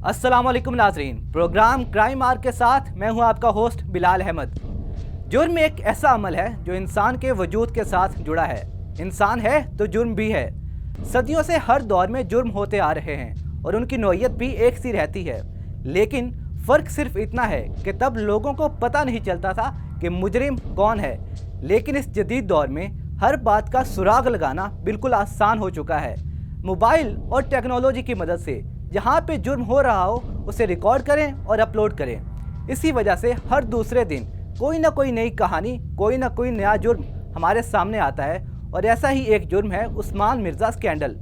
अस्सलाम वालेकुम नाजरीन, प्रोग्राम क्राइम आर के साथ मैं हूं आपका होस्ट बिलाल अहमद। जुर्म एक ऐसा अमल है जो इंसान के वजूद के साथ जुड़ा है। इंसान है तो जुर्म भी है। सदियों से हर दौर में जुर्म होते आ रहे हैं और उनकी नौइयत भी एक सी रहती है, लेकिन फ़र्क सिर्फ इतना है कि तब लोगों को पता नहीं चलता था कि मुजरिम कौन है, लेकिन इस जदीद दौर में हर बात का सुराग लगाना बिल्कुल आसान हो चुका है। मोबाइल और टेक्नोलॉजी की मदद से जहाँ पे जुर्म हो रहा हो उसे रिकॉर्ड करें और अपलोड करें। इसी वजह से हर दूसरे दिन कोई ना कोई नई कहानी, कोई ना कोई नया जुर्म हमारे सामने आता है और ऐसा ही एक जुर्म है उस्मान मिर्ज़ा स्कैंडल।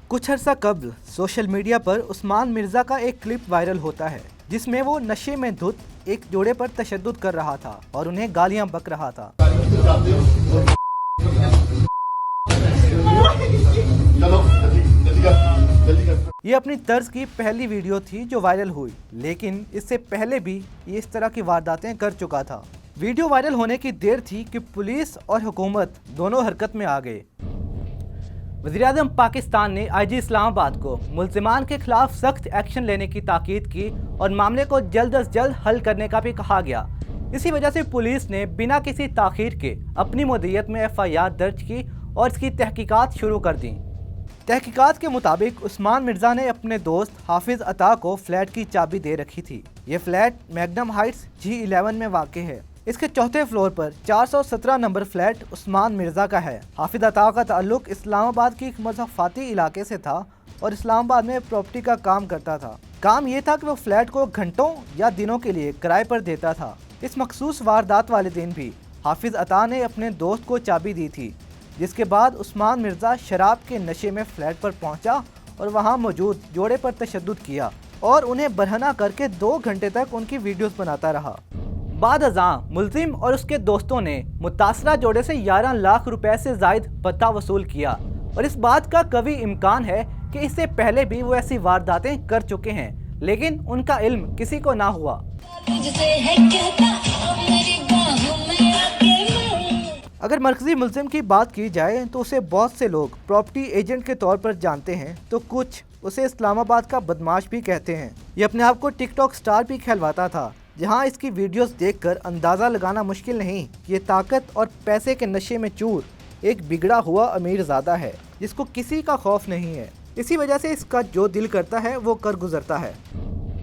कुछ अर्सा कबल सोशल मीडिया पर उस्मान मिर्ज़ा का एक क्लिप वायरल होता है जिसमें वो नशे में धुत एक जोड़े पर तशद्दुद कर रहा था और उन्हें गालियां बक रहा था। ये अपनी तर्ज की पहली वीडियो थी जो वायरल हुई, लेकिन इससे पहले भी ये इस तरह की वारदातें कर चुका था। वीडियो वायरल होने की देर थी कि पुलिस और हुकूमत दोनों हरकत में आ गए। वज़ीर-ए-आज़म पाकिस्तान ने आईजी इस्लामाबाद को मुल्ज़िमान के खिलाफ सख्त एक्शन लेने की ताकीद की और मामले को जल्द अज जल्द हल करने का भी कहा गया। इसी वजह से पुलिस ने बिना किसी ताख़ीर के अपनी मुद्दत में FIR दर्ज की और इसकी तहकीकात शुरू कर दी। तहकीकात के मुताबिक उस्मान मिर्ज़ा ने अपने दोस्त हाफिज़ अता को फ्लैट की चाबी दे रखी थी। ये फ्लैट मैग्नम हाइट्स G11 में वाक़ है। इसके चौथे फ्लोर पर 417 नंबर फ्लैट उस्मान मिर्ज़ा का है। हाफिज़ अता का ताल्लुक इस्लामाबाद की एक मज़ाफ़ाती इलाके से था और इस्लामाबाद में प्रॉपर्टी का काम करता था। काम ये था कि वो फ्लैट को घंटों या दिनों के लिए किराए पर देता था। इस मखसूस वारदात वाले दिन भी हाफिज़ अता ने अपने दोस्त को चाबी दी थी, जिसके बाद उस्मान मिर्ज़ा शराब के नशे में फ्लैट पर पहुँचा और वहाँ मौजूद जोड़े पर तशद्दुद किया और उन्हें बरहना करके 2 घंटे तक उनकी वीडियोस बनाता रहा। बाद अज़ां मुल्ज़िम और उसके दोस्तों ने मुतासरा जोड़े से 11 लाख रुपए से ज़ायद पता वसूल किया और इस बात का कभी इम्कान है कि इससे पहले भी वो ऐसी वारदातें कर चुके हैं, लेकिन उनका इल्म किसी को ना हुआ। अगर मरकजी मुल्ज़िम की बात की जाए तो उसे बहुत से लोग प्रॉपर्टी एजेंट के तौर पर जानते हैं, तो कुछ उसे इस्लामाबाद का बदमाश भी कहते हैं। ये अपने आप को टिकटॉक स्टार भी कहलवाता था, जहां इसकी वीडियोस देखकर अंदाज़ा लगाना मुश्किल नहीं कि ये ताकत और पैसे के नशे में चूर एक बिगड़ा हुआ अमीर ज़ादा है जिसको किसी का खौफ नहीं है। इसी वजह से इसका जो दिल करता है वो कर गुजरता है।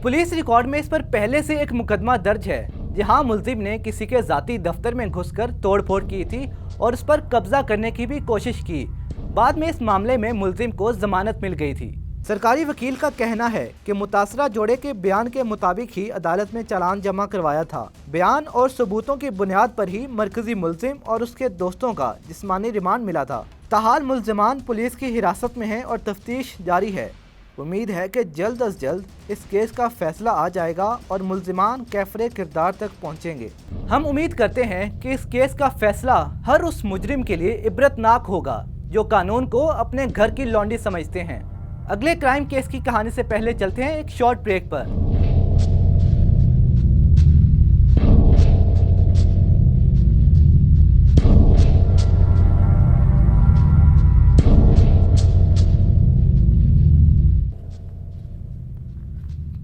पुलिस रिकॉर्ड में इस पर पहले से एक मुकदमा दर्ज है जहां मुल्ज़िम ने किसी के ज़ाती दफ्तर में घुसकर तोड़फोड़ की थी और उस पर कब्जा करने की भी कोशिश की। बाद में इस मामले में मुल्ज़िम को जमानत मिल गई थी। सरकारी वकील का कहना है कि मुतासरा जोड़े के बयान के मुताबिक ही अदालत में चालान जमा करवाया था। बयान और सबूतों की बुनियाद पर ही मरकजी मुल्ज़िम और उसके दोस्तों का जिस्मानी रिमांड मिला था। ताहाल मुल्ज़िमान पुलिस की हिरासत में हैं और तफ्तीश जारी है। उम्मीद है कि जल्द अज जल्द इस केस का फैसला आ जाएगा और मुल्ज़िमान कैफरे किरदार तक पहुँचेंगे। हम उम्मीद करते हैं कि इस केस का फैसला हर उस मुजरिम के लिए इबरतनाक होगा जो कानून को अपने घर की लौंडी समझते हैं। अगले क्राइम केस की कहानी से पहले चलते हैं एक शॉर्ट ब्रेक पर।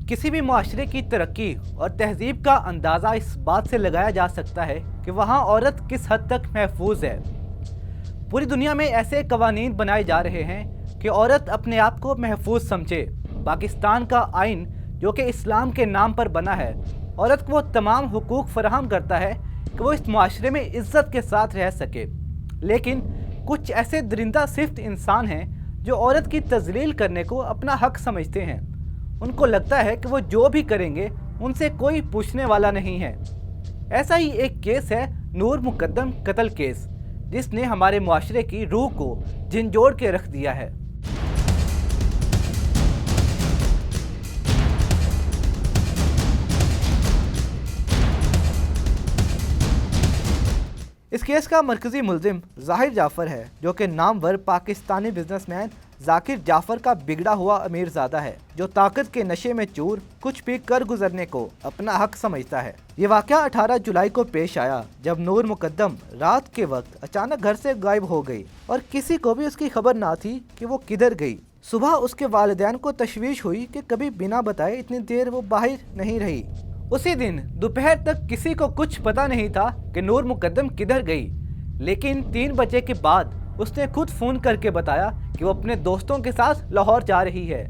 किसी भी मुआशरे की तरक्की और तहजीब का अंदाज़ा इस बात से लगाया जा सकता है कि वहाँ औरत किस हद तक महफूज है। पूरी दुनिया में ऐसे कवानीन बनाए जा रहे हैं कि औरत अपने आप को महफूज समझे। पाकिस्तान का आइन जो कि इस्लाम के नाम पर बना है, औरत को वो तमाम हुकूक फराहम करता है कि वो इस मुआशरे में इज्जत के साथ रह सके, लेकिन कुछ ऐसे दरिंदा सिफ्त इंसान हैं जो औरत की तजलील करने को अपना हक समझते हैं। उनको लगता है कि वो जो भी करेंगे उनसे कोई पूछने वाला नहीं है। ऐसा ही एक केस है नूर मुकद्दम कत्ल केस, जिसने हमारे मुआशरे की रूह को झिंझोड़ के रख दिया है। इस केस का मरकजी मुल्ज़िम ज़ाहिर जाफ़र है, जो कि नामवर पाकिस्तानी बिजनेसमैन जाकिर जाफर का बिगड़ा हुआ अमीरजादा है जो ताकत के नशे में चूर कुछ भी कर गुजरने को अपना हक समझता है। ये वाकया 18 जुलाई को पेश आया जब नूर मुकद्दम रात के वक्त अचानक घर से गायब हो गई और किसी को भी उसकी खबर ना थी कि वो किधर गई। सुबह उसके वालिदैन को तशवीश हुई कि कभी बिना बताए इतनी देर वो बाहर नहीं रही। उसी दिन दोपहर तक किसी को कुछ पता नहीं था कि नूर मुकद्दम किधर गई, लेकिन 3 बजे के बाद उसने खुद फ़ोन करके बताया कि वो अपने दोस्तों के साथ लाहौर जा रही है।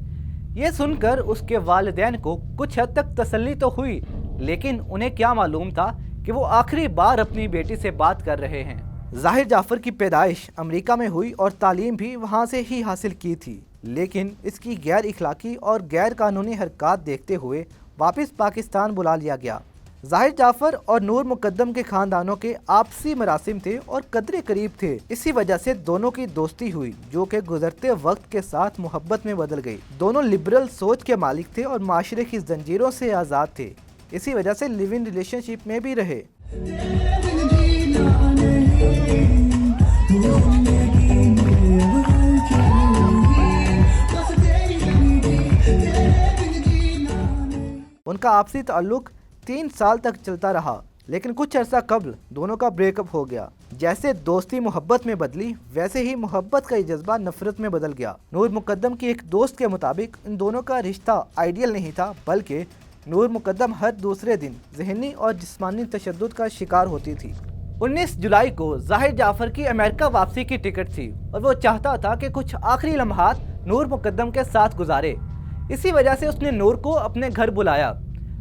ये सुनकर उसके वालिदैन को कुछ हद तक तसल्ली तो हुई, लेकिन उन्हें क्या मालूम था कि वो आखिरी बार अपनी बेटी से बात कर रहे हैं। जाहिर जाफर की पैदाइश अमेरिका में हुई और तालीम भी वहाँ से ही हासिल की थी, लेकिन इसकी गैर इखलाकी और गैर कानूनी हरकत देखते हुए वापस पाकिस्तान बुला लिया गया। जाहिर जाफर और नूर मुकद्दम के खानदानों के आपसी मरासिम थे और कदरे करीब थे। इसी वजह से दोनों की दोस्ती हुई जो कि गुजरते वक्त के साथ मोहब्बत में बदल गई। दोनों लिबरल सोच के मालिक थे और माशरे की जंजीरों से आज़ाद थे। इसी वजह से लिव इन रिलेशनशिप में भी रहे। उनका आपसी ताल्लुक 3 साल तक चलता रहा, लेकिन कुछ अर्सा कबल दोनों का ब्रेकअप हो गया। जैसे दोस्ती मोहब्बत में बदली, वैसे ही मोहब्बत का ये जज्बा नफरत में बदल गया। नूर मुकद्दम की एक दोस्त के मुताबिक इन दोनों का रिश्ता आइडियल नहीं था, बल्कि नूर मुकद्दम हर दूसरे दिन ज़हनी और जिस्मानी तशद्दुद का शिकार होती थी। 19 जुलाई को जाहिर जाफर की अमेरिका वापसी की टिकट थी और वो चाहता था कि कुछ आखिरी लम्हात नूर मुकद्दम के साथ गुजारे। इसी वजह से उसने नूर को अपने घर बुलाया।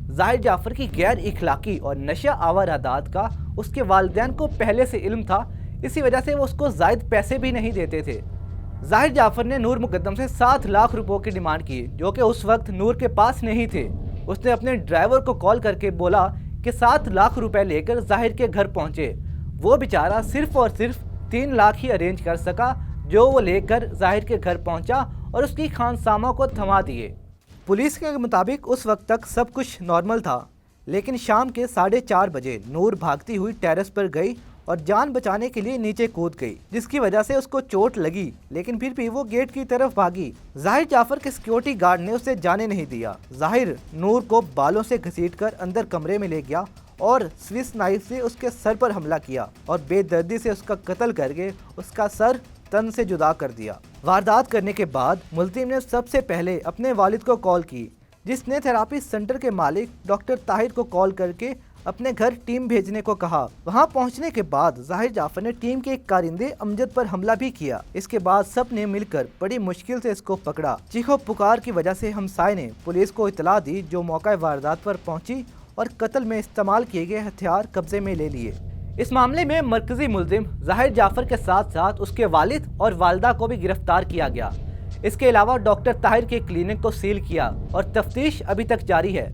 जाहिर जाफर की गैर इखलाकी और नशा आवर आदात का उसके वालिदैन को पहले से इल्म था, इसी वजह से वो उसको जायद पैसे भी नहीं देते थे। जाहिर जाफर ने नूर मुकद्दम से 7 लाख रुपयों की डिमांड की, जो कि उस वक्त नूर के पास नहीं थे। उसने अपने ड्राइवर को कॉल करके बोला कि 7 लाख रुपए लेकर जाहिर के घर पहुंचे। वो बेचारा सिर्फ और सिर्फ 3 लाख ही अरेंज कर सका, जो वो लेकर जाहिर के घर पहुंचा और उसकी खानसामा को थमा दिए। पुलिस के मुताबिक उस वक्त तक सब कुछ नॉर्मल था, लेकिन शाम के 4:30 बजे नूर भागती हुई टेरेस पर गई और जान बचाने के लिए नीचे कूद गई, जिसकी वजह से उसको चोट लगी, लेकिन फिर भी वो गेट की तरफ भागी। जाहिर जाफर के सिक्योरिटी गार्ड ने उसे जाने नहीं दिया। जाहिर नूर को बालों से घसीटकर अंदर कमरे में ले गया और स्विस नाइफ से उसके सर पर हमला किया और बेदर्दी से उसका कत्ल करके उसका सर तन से जुदा कर दिया। वारदात करने के बाद मुल्जिम ने सबसे पहले अपने वालिद को कॉल की, जिसने थेरापी सेंटर के मालिक डॉक्टर ताहिर को कॉल करके अपने घर टीम भेजने को कहा। वहां पहुंचने के बाद जाहिर जाफर ने टीम के एक कारिंदे अमजद पर हमला भी किया। इसके बाद सब ने मिलकर बड़ी मुश्किल से इसको पकड़ा। चीखो पुकार की वजह से हमसाये ने पुलिस को इतला दी, जो मौका वारदात पर पहुंची और कत्ल में इस्तेमाल किए गए हथियार कब्जे में ले लिए। इस मामले में मरकजी मुल्जिम जाहिर जाफर के साथ साथ उसके वालिद और वालदा को भी गिरफ्तार किया गया। इसके अलावा डॉक्टर ताहिर के क्लिनिक को सील किया और तफ्तीश अभी तक जारी है।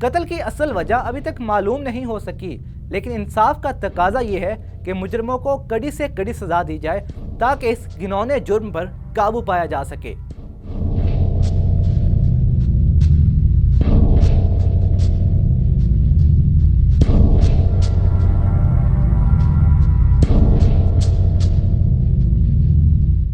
कत्ल की असल वजह अभी तक मालूम नहीं हो सकी, लेकिन इंसाफ का तकाजा ये है कि मुजरिमों को कड़ी से कड़ी सजा दी जाए ताकि इस घिनौने जुर्म पर काबू पाया जा सके।